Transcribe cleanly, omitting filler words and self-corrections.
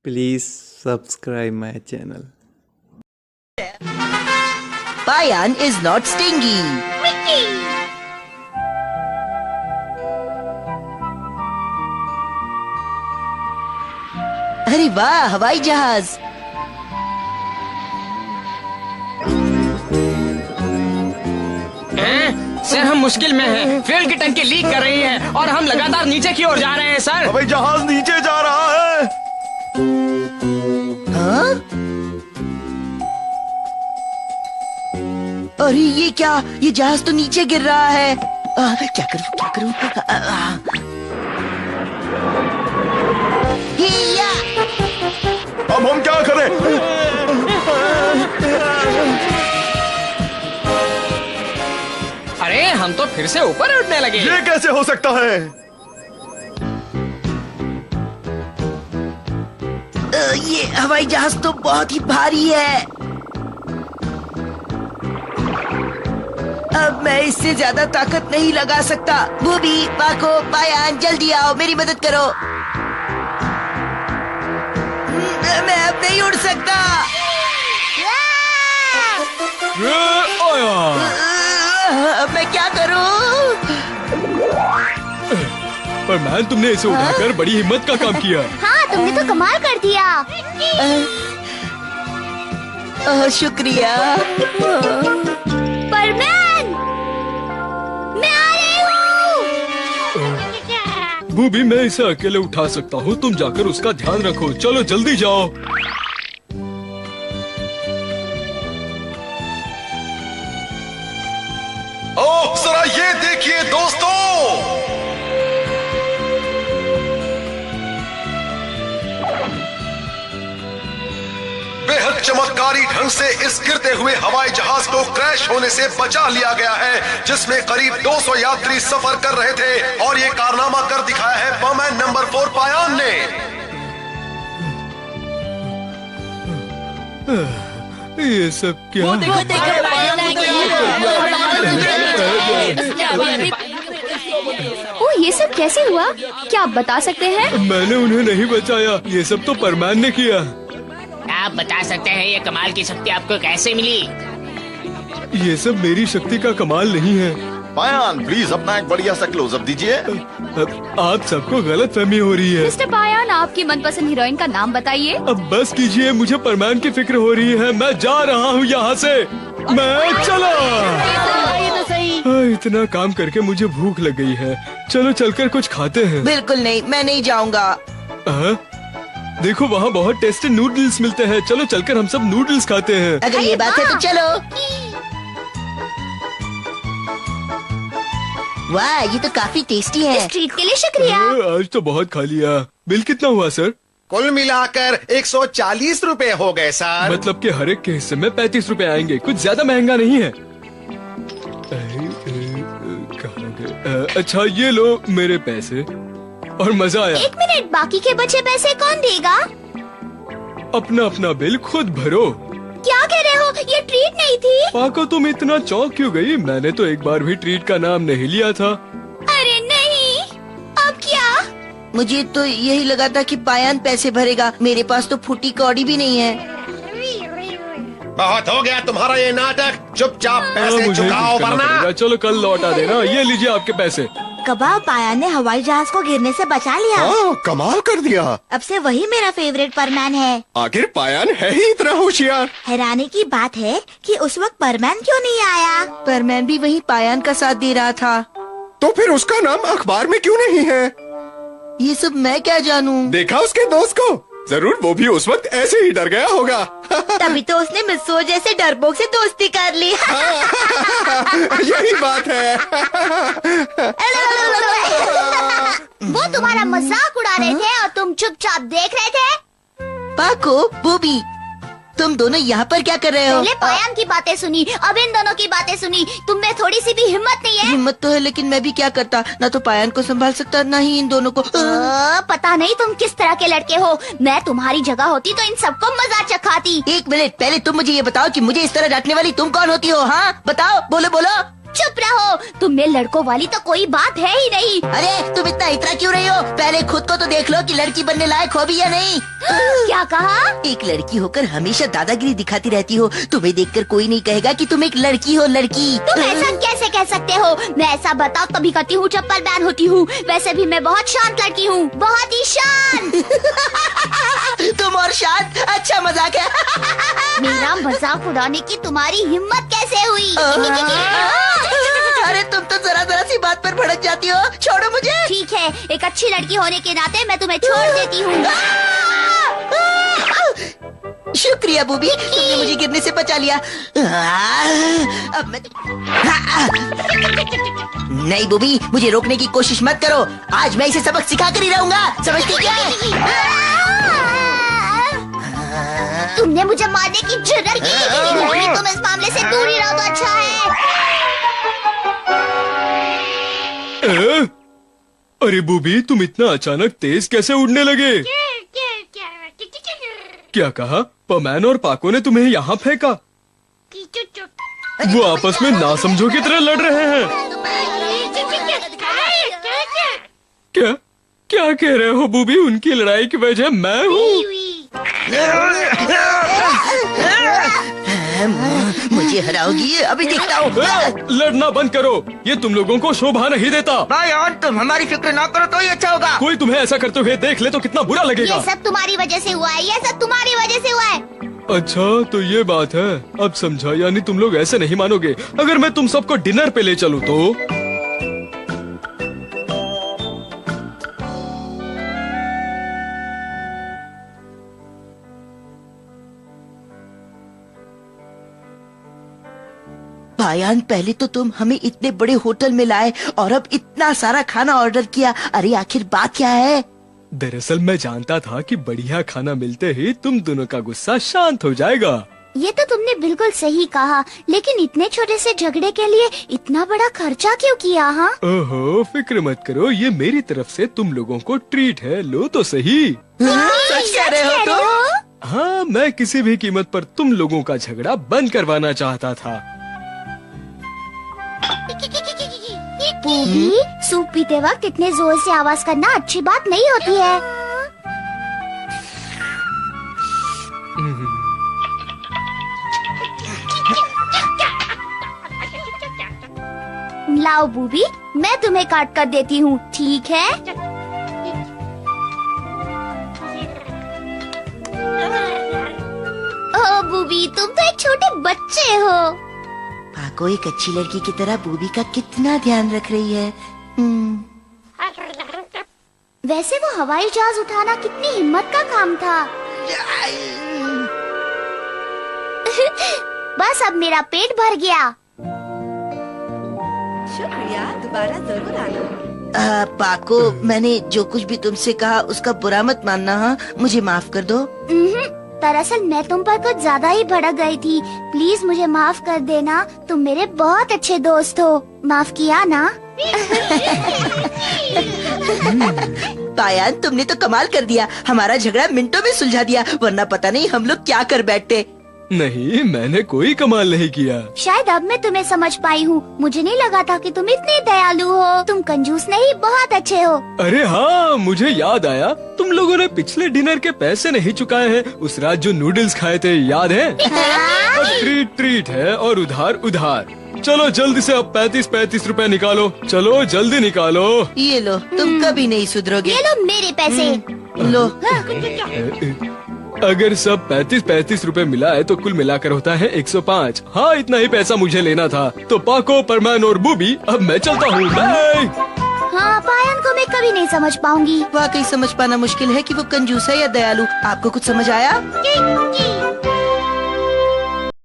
Please subscribe my channel. Payan is not stingy. अरे वाह, हवाई जहाज। सर हम मुश्किल में हैं। फ्यूल की टंकी लीक कर रही है और हम लगातार नीचे की ओर जा रहे हैं सर। हवाई जहाज नीचे जा रहा है। हाँ? अरे ये क्या, ये जहाज तो नीचे गिर रहा है। क्या करूं? हिया! अब हम क्या करें? अरे हम तो फिर से ऊपर उड़ने लगे। ये कैसे हो सकता है? ये हवाई जहाज तो बहुत ही भारी है। अब मैं इससे ज्यादा ताकत नहीं लगा सकता। बूबी, पाको, पायान, जल्दी आओ, मेरी मदद करो। मैं अब नहीं उड़ सकता। अब मैं क्या करूं? पर मैन, तुमने इसे उठाकर बड़ी हिम्मत का काम किया। हाँ, तुमने तो कमाल कर दिया। शुक्रिया। परमैन, मैं आ रही हूँ। बूबी, मैं इसे अकेले उठा सकता हूँ, तुम जाकर उसका ध्यान रखो। चलो जल्दी जाओ। ओह, जरा ये देखिए दोस्तों। बेहद चमत्कारी ढंग से इस गिरते हुए हवाई जहाज को क्रैश होने से बचा लिया गया है, जिसमें करीब 200 यात्री सफर कर रहे थे। और ये कारनामा कर दिखाया है बमैन नंबर 4 पायान ने। ये सब क्या? ओ, ये सब कैसे हुआ? क्या आप बता सकते हैं? मैंने उन्हें नहीं बचाया, ये सब तो परमैन ने किया। आप बता सकते हैं ये कमाल की शक्ति आपको कैसे मिली? ये सब मेरी शक्ति का कमाल नहीं है। पायान, प्लीज अपना एक बढ़िया सा क्लोजअप दीजिए। आप सबको गलत फहमी हो रही है। मिस्टर पायान, आपकी मनपसंद हीरोइन का नाम बताइए। अब बस कीजिए, मुझे परमैन की फिक्र हो रही है। मैं जा रहा हूँ यहाँ से। मैं चला। इतना काम करके मुझे भूख लग गई है। चलो चलकर कुछ खाते हैं। बिल्कुल नहीं, मैं नहीं जाऊंगा। देखो, वहाँ बहुत टेस्टी नूडल्स मिलते हैं। चलो चलकर हम सब नूडल्स खाते हैं। अगर ये बात है तो चलो। वाह, ये तो काफी टेस्टी है। इस ट्रीट के लिए शुक्रिया। आज तो बहुत खा लिया। बिल कितना हुआ सर? कुल मिलाकर 140 रुपए हो गए सर। मतलब कि हर एक के हिस्से में 35 रुपए आएंगे। कुछ ज्यादा महंगा नहीं है। कहाँ गए? अच्छा, ये लो मेरे पैसे। और मजा आया। एक मिनट, बाकी के बचे पैसे कौन देगा? अपना अपना बिल खुद भरो। क्या कह रहे हो? ये ट्रीट नहीं थी। पाको, तुम इतना चौंक क्यों गई? मैंने तो एक बार भी ट्रीट का नाम नहीं लिया था। अरे नहीं, अब क्या? मुझे तो यही लगा था कि पायान पैसे भरेगा। मेरे पास तो फूटी कौड़ी भी नहीं है। बहुत हो गया तुम्हारा ये नाटक। चुपचाप पैसे मुझे चुकाओ कुछ करना वरना। पड़ेगा। चलो कल लौटा देना। ये लीजिए आपके पैसे। कबाब, पायान ने हवाई जहाज को गिरने से बचा लिया। हाँ, कमाल कर दिया। अब से वही मेरा फेवरेट परमैन है। आखिर पायान है ही इतना होशियार। हैरानी की बात है कि उस वक्त परमैन क्यों नहीं आया? परमैन भी वही पायान का साथ दे रहा था। तो फिर उसका नाम अखबार में क्यों नहीं है? ये सब मैं क्या जानूं? देखा उसके दोस्त को? जरूर वो भी उस वक्त ऐसे ही डर गया होगा। तभी तो उसने मिस्सो जैसे डरपोक से दोस्ती कर ली। यही बात है। वो तुम्हारा मजाक उड़ा रहे थे और तुम चुपचाप देख रहे थे। पाको, बूबी, तुम दोनों यहाँ पर क्या कर रहे हो? पहले पायान की बातें सुनी, अब इन दोनों की बातें सुनी। तुम में थोड़ी सी भी हिम्मत नहीं है? हिम्मत तो है, लेकिन मैं भी क्या करता। ना तो पायान को संभाल सकता, ना ही इन दोनों को। पता नहीं तुम किस तरह के लड़के हो। मैं तुम्हारी जगह होती तो इन सबको मजा चखाती। एक मिनट, पहले तुम मुझे ये बताओ कि मुझे इस तरह डांटने वाली तुम कौन होती हो? हाँ बताओ, बोलो बोलो। चुप रहो, तुम में लड़कों वाली तो कोई बात है ही नहीं। अरे तुम इतना इतरा क्यों रही हो? पहले खुद को तो देख लो कि लड़की बनने लायक हो भी या नहीं। क्या कहा? एक लड़की होकर हमेशा दादागिरी दिखाती रहती हो। तुम्हें देखकर कोई नहीं कहेगा कि तुम एक लड़की हो। लड़की तुम ऐसा कैसे कह सकते हो? मैं ऐसा बताओ तभी करती हूँ जब परमान होती हूँ। वैसे भी मैं बहुत शांत लड़की हूँ, बहुत ही शांत। तुम और शांत? अच्छा मजाक है। मेरा मजाक उड़ाने की तुम्हारी हिम्मत कैसे हुई? अरे तुम तो जरा सी बात पर भड़क जाती हो। छोड़ो मुझे। ठीक है, एक अच्छी लड़की होने के नाते मैं तुम्हें छोड़ देती हूँ। शुक्रिया बूबी, तुमने मुझे गिरने से बचा लिया। अब मैं नहीं बूबी, मुझे रोकने की कोशिश मत करो। आज मैं इसे सबक सिखा कर ही रहूंगा, समझती क्या? तुमने मुझे मारने की जुर्रत की। तुम इस मामले से दूर ही रहो तो अच्छा है। अरे बूबी, तुम इतना अचानक तेज कैसे उड़ने लगे? क्या कहा? परमैन और पाको ने तुम्हें यहाँ फेंका? वो आपस में नासमझों की तरह लड़ रहे हैं। क्या क्या कह रहे हो बूबी? उनकी लड़ाई की वजह मैं हूँ? मुझे हराओगी, अभी देखता हूँ। लड़ना बंद करो, ये तुम लोगों को शोभा नहीं देता। भाई और तुम हमारी फिक्र ना करो तो ही अच्छा होगा। कोई तुम्हें ऐसा करते हुए देख ले तो कितना बुरा लगेगा। ये सब तुम्हारी वजह से हुआ है, ये सब तुम्हारी वजह से हुआ है। अच्छा तो ये बात है, अब समझा। यानी तुम लोग ऐसे नहीं मानोगे। अगर मैं तुम सबको डिनर पे ले चलूं तो? पायान, पहले तो तुम हमें इतने बड़े होटल में लाए और अब इतना सारा खाना ऑर्डर किया। अरे आखिर बात क्या है? दरअसल मैं जानता था कि बढ़िया खाना मिलते ही तुम दोनों का गुस्सा शांत हो जाएगा। ये तो तुमने बिल्कुल सही कहा, लेकिन इतने छोटे से झगड़े के लिए इतना बड़ा खर्चा क्यों किया? हाँ ओहो, फिक्र मत करो, ये मेरी तरफ से तुम लोगों को ट्रीट है। लो तो सही। सच कह रहे हो तुम? हाँ, मैं किसी भी कीमत पर तुम लोगों का झगड़ा बंद करवाना चाहता था। बूबी, सूप पीते वक्त इतने जोर से आवाज करना अच्छी बात नहीं होती है। लाओ बूबी, मैं तुम्हें काट कर देती हूँ, ठीक है? ओ बूबी, तुम तो एक छोटे बच्चे हो। पाको एक अच्छी लड़की की तरह बूबी का कितना ध्यान रख रही है। वैसे वो हवाई जहाज उठाना कितनी हिम्मत का काम था। बस अब मेरा पेट भर गया। शुक्रिया, दोबारा जरूर आना। पाको, मैंने जो कुछ भी तुमसे कहा उसका बुरा मत मानना। हाँ, मुझे माफ कर दो। दरअसल मैं तुम पर कुछ ज्यादा ही भड़क गई थी। प्लीज मुझे माफ कर देना, तुम मेरे बहुत अच्छे दोस्त हो। माफ किया ना? पायान, तुमने तो कमाल कर दिया। हमारा झगड़ा मिनटों में सुलझा दिया, वरना पता नहीं हम लोग क्या कर बैठते। नहीं, मैंने कोई कमाल नहीं किया। शायद अब मैं तुम्हें समझ पाई हूँ। मुझे नहीं लगा था कि तुम इतने दयालु हो। तुम कंजूस नहीं, बहुत अच्छे हो। अरे हाँ, मुझे याद आया, तुम लोगों ने पिछले डिनर के पैसे नहीं चुकाए हैं। उस रात जो नूडल्स खाए थे, याद है? अब ट्रीट ट्रीट है और उधार उधार। चलो जल्दी से अब 35 रुपए निकालो। चलो जल्दी निकालो। ये लो, तुम कभी नहीं सुधरोगे। ये लो मेरे पैसे। लो। अगर सब 35 रुपए मिला है तो कुल मिलाकर होता है 105। हाँ, इतना ही पैसा मुझे लेना था। तो पाको, परमैन और बूबी, अब मैं चलता हूँ। बाय। हाँ, पायन को मैं कभी नहीं समझ पाऊंगी। वाकई समझ पाना मुश्किल है कि वो कंजूस है या दयालु। आपको कुछ समझ आया?